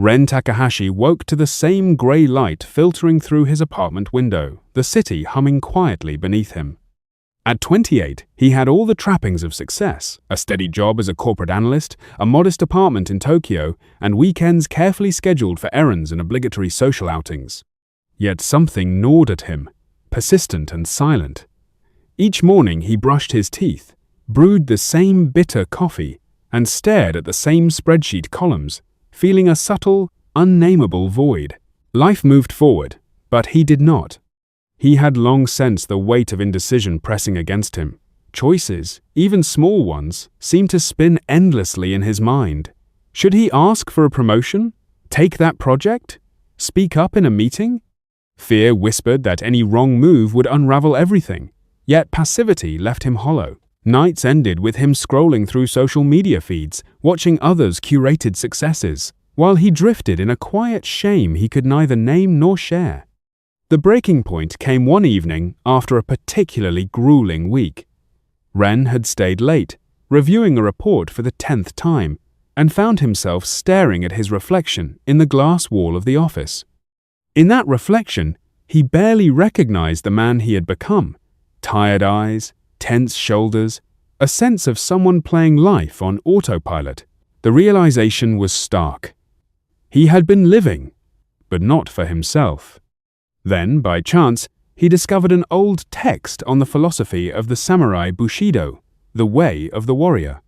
Ren Takahashi woke to the same grey light filtering through his apartment window, the city humming quietly beneath him. At 28, he had all the trappings of success: a steady job as a corporate analyst, a modest apartment in Tokyo, and weekends carefully scheduled for errands and obligatory social outings. Yet something gnawed at him, persistent and silent. Each morning he brushed his teeth, brewed the same bitter coffee, and stared at the same spreadsheet columns, feeling a subtle, unnameable void. Life moved forward, but he did not. He had long sensed the weight of indecision pressing against him. Choices, even small ones, seemed to spin endlessly in his mind. Should he ask for a promotion? Take that project? Speak up in a meeting? Fear whispered that any wrong move would unravel everything, yet passivity left him hollow. Nights ended with him scrolling through social media feeds, watching others' curated successes, while he drifted in a quiet shame he could neither name nor share. The breaking point came one evening after a particularly grueling week. Ren had stayed late, reviewing a report for the 10th time, and found himself staring at his reflection in the glass wall of the office. In that reflection, he barely recognized the man he had become. Tired eyes, tense shoulders, a sense of someone playing life on autopilot. The realization was stark. He had been living, but not for himself. Then, by chance, he discovered an old text on the philosophy of the samurai Bushidō, the way of the warrior.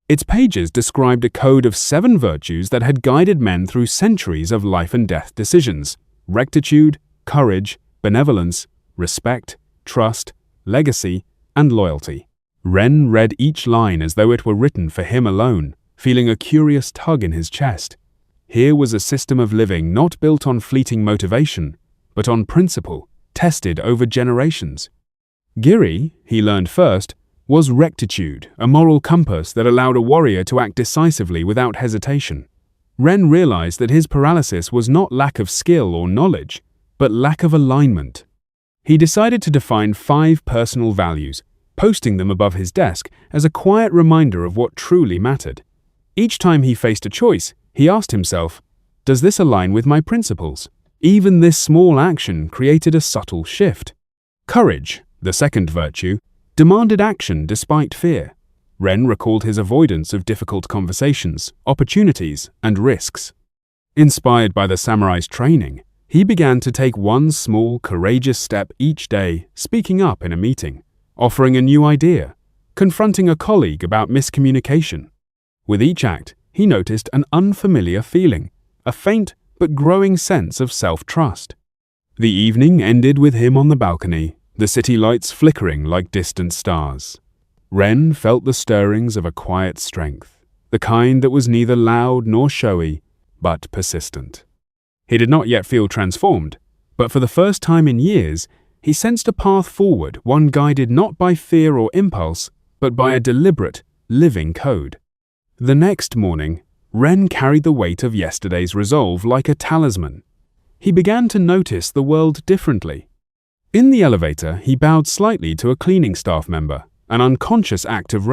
Its pages described a code of 7 virtues that had guided men through centuries of life and death decisions: rectitude, courage, benevolence, respect, trust, legacy, and loyalty. Ren read each line as though it were written for him alone, feeling a curious tug in his chest. Here was a system of living not built on fleeting motivation, but on principle, tested over generations. Giri, he learned first, was rectitude, a moral compass that allowed a warrior to act decisively without hesitation. Ren realized that his paralysis was not lack of skill or knowledge, but lack of alignment. He decided to define 5 personal values, posting them above his desk as a quiet reminder of what truly mattered. Each time he faced a choice, he asked himself, does this align with my principles? Even this small action created a subtle shift. Courage, the second virtue, demanded action despite fear. Ren recalled his avoidance of difficult conversations, opportunities, and risks. Inspired by the samurai's training, he began to take one small, courageous step each day, speaking up in a meeting, offering a new idea, confronting a colleague about miscommunication. With each act, he noticed an unfamiliar feeling, a faint but growing sense of self-trust. The evening ended with him on the balcony, the city lights flickering like distant stars. Ren felt the stirrings of a quiet strength, the kind that was neither loud nor showy, but persistent. He did not yet feel transformed, but for the first time in years, he sensed a path forward, one guided not by fear or impulse, but by a deliberate, living code. The next morning, Ren carried the weight of yesterday's resolve like a talisman. He began to notice the world differently. In the elevator, he bowed slightly to a cleaning staff member, an unconscious act of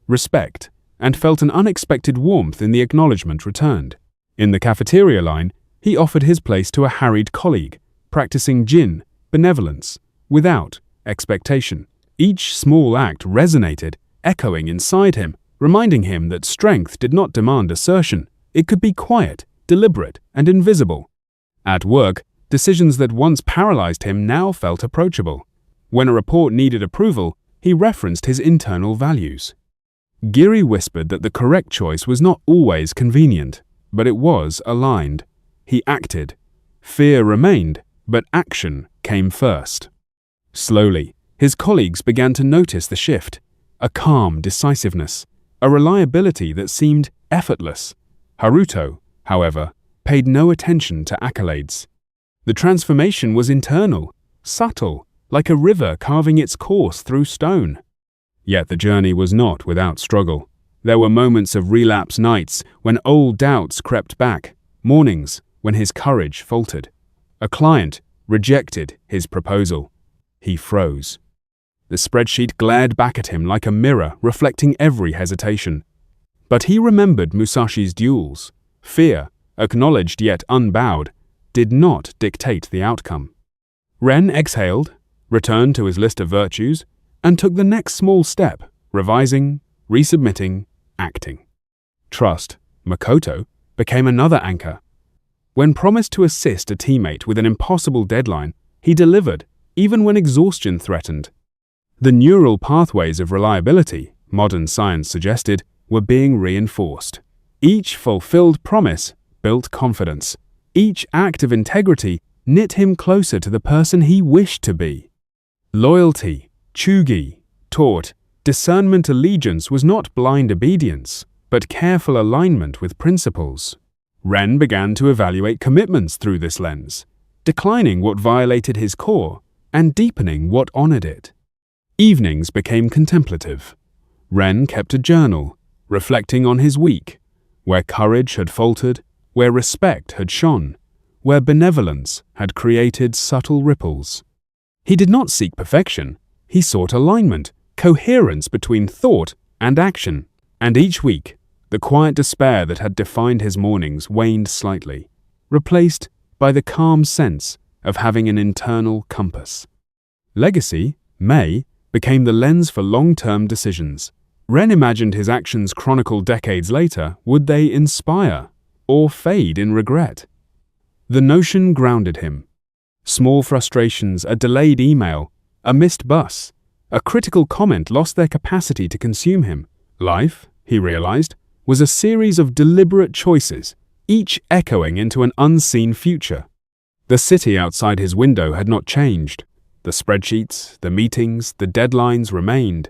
respect, and felt an unexpected warmth in the acknowledgement returned. In the cafeteria line, he offered his place to a harried colleague, practicing benevolence, without expectation. Each small act resonated, echoing inside him, reminding him that strength did not demand assertion. It could be quiet, deliberate, and invisible. At work, decisions that once paralyzed him now felt approachable. When a report needed approval, he referenced his internal values. Giri whispered that the correct choice was not always convenient, but it was aligned. He acted. Fear remained, but action came first. Slowly, his colleagues began to notice the shift, a calm decisiveness, a reliability that seemed effortless. Haruto, however, paid no attention to accolades. The transformation was internal, subtle, like a river carving its course through stone. Yet the journey was not without struggle. There were moments of relapse, nights when old doubts crept back, mornings when his courage faltered. A client rejected his proposal. He froze. The spreadsheet glared back at him like a mirror, reflecting every hesitation. But he remembered Musashi's duels. Fear, acknowledged yet unbowed, did not dictate the outcome. Ren exhaled, returned to his list of virtues, and took the next small step, revising, resubmitting, acting. Trust, Makoto, became another anchor. When promised to assist a teammate with an impossible deadline, he delivered, even when exhaustion threatened. The neural pathways of reliability, modern science suggested, were being reinforced. Each fulfilled promise built confidence. Each act of integrity knit him closer to the person he wished to be. Loyalty, Chugi, taught, discernment allegiance was not blind obedience, but careful alignment with principles. Ren began to evaluate commitments through this lens, declining what violated his core and deepening what honored it. Evenings became contemplative. Ren kept a journal, reflecting on his week, where courage had faltered, where respect had shone, where benevolence had created subtle ripples. He did not seek perfection, he sought alignment, coherence between thought and action, and each week, the quiet despair that had defined his mornings waned slightly, replaced by the calm sense of having an internal compass. Legacy, May, became the lens for long-term decisions. Ren imagined his actions chronicled decades later, would they inspire or fade in regret? The notion grounded him. Small frustrations, a delayed email, a missed bus, a critical comment lost their capacity to consume him. Life, he realized, was a series of deliberate choices, each echoing into an unseen future. The city outside his window had not changed. The spreadsheets, the meetings, the deadlines remained.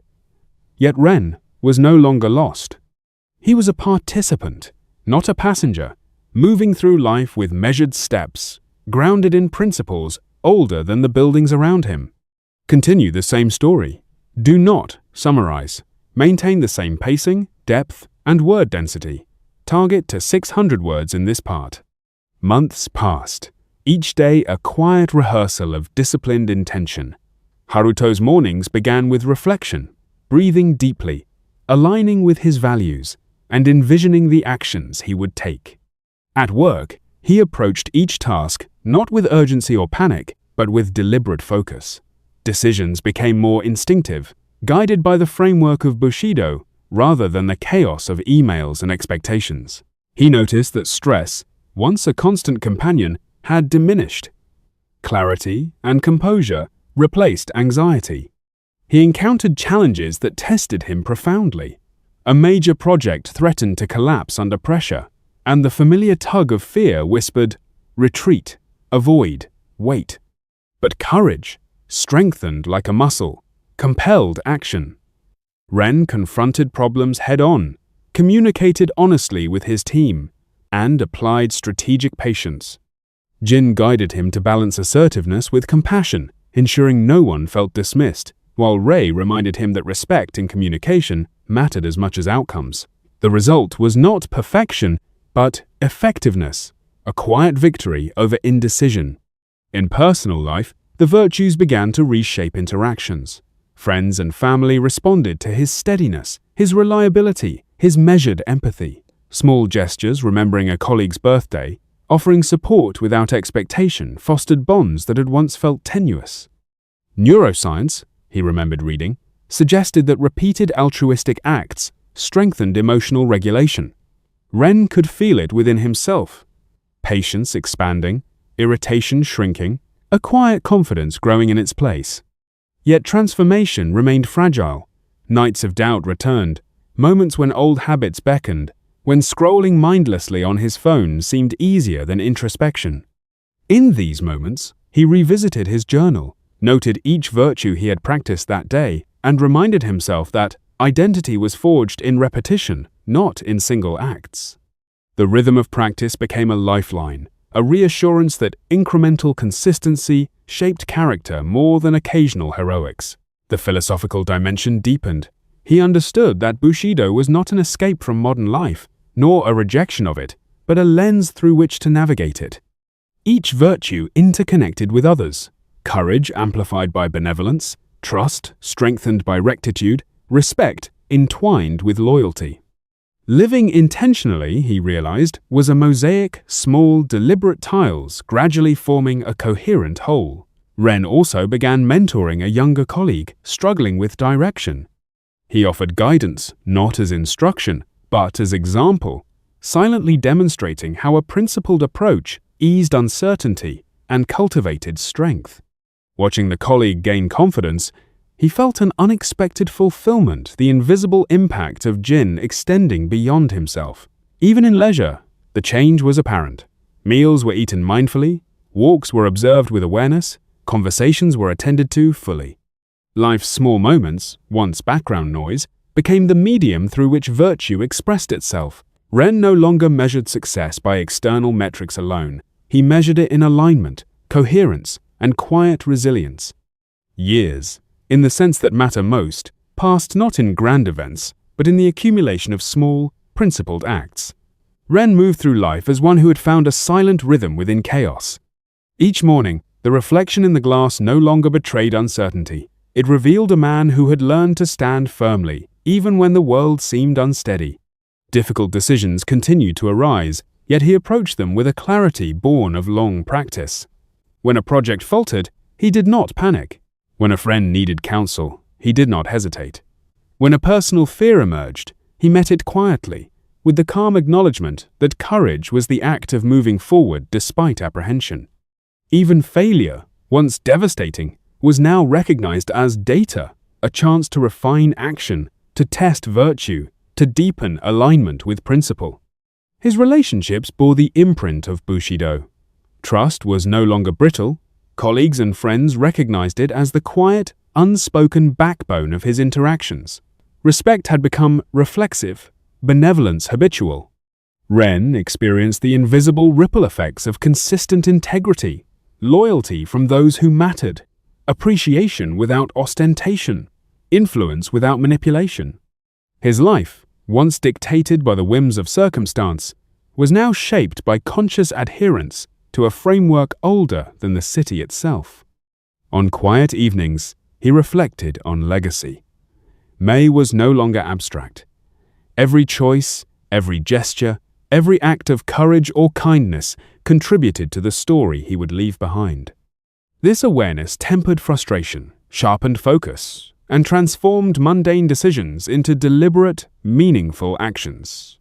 Yet Ren was no longer lost. He was a participant, not a passenger, moving through life with measured steps, grounded in principles older than the buildings around him. Continue the same story. Do not summarize. Maintain the same pacing, depth, and word density. Target to 600 words in this part. Months passed, each day a quiet rehearsal of disciplined intention. Haruto's mornings began with reflection, breathing deeply, aligning with his values, and envisioning the actions he would take. At work, he approached each task not with urgency or panic, but with deliberate focus. Decisions became more instinctive, guided by the framework of Bushidō rather than the chaos of emails and expectations. He noticed that stress, once a constant companion, had diminished. Clarity and composure replaced anxiety. He encountered challenges that tested him profoundly. A major project threatened to collapse under pressure, and the familiar tug of fear whispered, "Retreat, avoid, wait." But courage, strengthened like a muscle, compelled action. Ren confronted problems head-on, communicated honestly with his team, and applied strategic patience. Jin guided him to balance assertiveness with compassion, ensuring no one felt dismissed, while Rei reminded him that respect in communication mattered as much as outcomes. The result was not perfection, but effectiveness, a quiet victory over indecision. In personal life, the virtues began to reshape interactions. Friends and family responded to his steadiness, his reliability, his measured empathy. Small gestures, remembering a colleague's birthday, offering support without expectation, fostered bonds that had once felt tenuous. Neuroscience, he remembered reading, suggested that repeated altruistic acts strengthened emotional regulation. Ren could feel it within himself. Patience expanding, irritation shrinking, a quiet confidence growing in its place. Yet transformation remained fragile. Nights of doubt returned, moments when old habits beckoned, when scrolling mindlessly on his phone seemed easier than introspection. In these moments, he revisited his journal, noted each virtue he had practiced that day, and reminded himself that identity was forged in repetition, not in single acts. The rhythm of practice became a lifeline, a reassurance that incremental consistency shaped character more than occasional heroics. The philosophical dimension deepened. He understood that Bushidō was not an escape from modern life, nor a rejection of it, but a lens through which to navigate it. Each virtue interconnected with others, courage amplified by benevolence, trust strengthened by rectitude, respect entwined with loyalty. Living intentionally, he realized, was a mosaic, small, deliberate tiles gradually forming a coherent whole. Ren also began mentoring a younger colleague struggling with direction. He offered guidance, not as instruction, but as example, silently demonstrating how a principled approach eased uncertainty and cultivated strength. Watching the colleague gain confidence, he felt an unexpected fulfillment, the invisible impact of Jin extending beyond himself. Even in leisure, the change was apparent. Meals were eaten mindfully, walks were observed with awareness, conversations were attended to fully. Life's small moments, once background noise, became the medium through which virtue expressed itself. Ren no longer measured success by external metrics alone. He measured it in alignment, coherence, and quiet resilience. Years, in the sense that matter most, passed not in grand events, but in the accumulation of small, principled acts. Ren moved through life as one who had found a silent rhythm within chaos. Each morning, the reflection in the glass no longer betrayed uncertainty. It revealed a man who had learned to stand firmly, even when the world seemed unsteady. Difficult decisions continued to arise, yet he approached them with a clarity born of long practice. When a project faltered, he did not panic. When a friend needed counsel, he did not hesitate. When a personal fear emerged, he met it quietly, with the calm acknowledgement that courage was the act of moving forward despite apprehension. Even failure, once devastating, was now recognized as data, a chance to refine action, to test virtue, to deepen alignment with principle. His relationships bore the imprint of Bushidō. Trust was no longer brittle. Colleagues and friends recognized it as the quiet, unspoken backbone of his interactions. Respect had become reflexive, benevolence habitual. Ren experienced the invisible ripple effects of consistent integrity, loyalty from those who mattered, appreciation without ostentation, influence without manipulation. His life, once dictated by the whims of circumstance, was now shaped by conscious adherence to a framework older than the city itself. On quiet evenings, he reflected on legacy. May was no longer abstract. Every choice, every gesture, every act of courage or kindness contributed to the story he would leave behind. This awareness tempered frustration, sharpened focus, and transformed mundane decisions into deliberate, meaningful actions.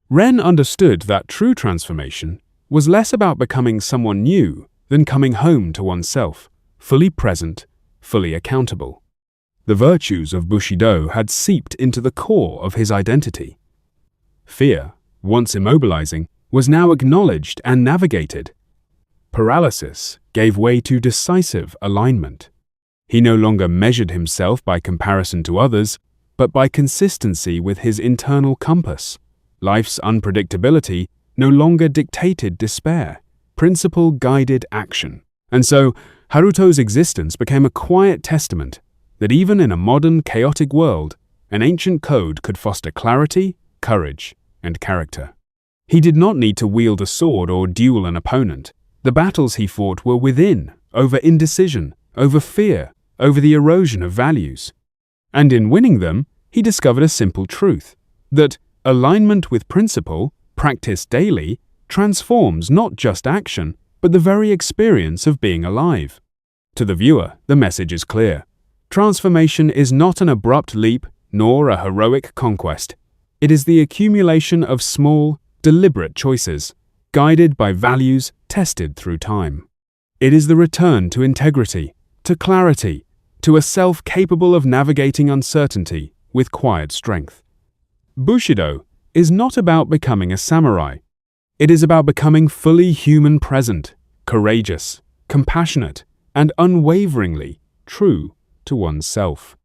Ren understood that true transformation was less about becoming someone new than coming home to oneself, fully present, fully accountable. The virtues of Bushidō had seeped into the core of his identity. Fear, once immobilizing, was now acknowledged and navigated. Paralysis gave way to decisive alignment. He no longer measured himself by comparison to others, but by consistency with his internal compass. Life's unpredictability no longer dictated despair. Principle guided action. And so, Haruto's existence became a quiet testament that even in a modern, chaotic world, an ancient code could foster clarity, courage, and character. He did not need to wield a sword or duel an opponent. The battles he fought were within, over indecision, over fear, over the erosion of values. And in winning them, he discovered a simple truth, that alignment with principle, practiced daily, transforms not just action, but the very experience of being alive. To the viewer, the message is clear. Transformation is not an abrupt leap, nor a heroic conquest. It is the accumulation of small, deliberate choices, guided by values tested through time. It is the return to integrity, to clarity, to a self capable of navigating uncertainty with quiet strength. Bushidō is not about becoming a samurai. It is about becoming fully human present, courageous, compassionate, and unwaveringly true to oneself.